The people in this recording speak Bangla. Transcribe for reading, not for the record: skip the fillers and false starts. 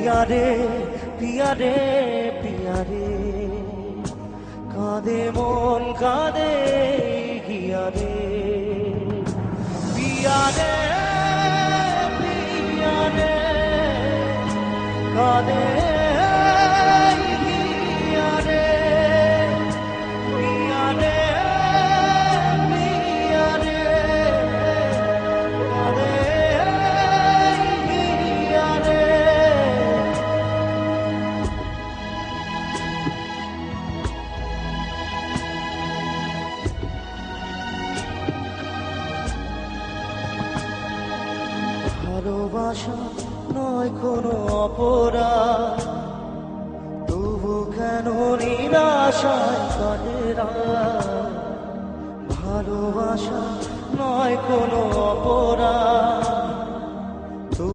পিয়া রে পিয়া রে পিয়া রে, কাঁদে মন কাঁদে হিয়া রে, পিয়া রে পিয়া রে, কাঁদে হিয়া রে, পিয়া রে পিয়া রে, কাঁদে হিয়া রে। ভালোবাসা নয় কোনো অপরাধ, তবু কেন নিরাশায় কাটে রাত। ভালোবাসা নয় কোনো অপরাধ,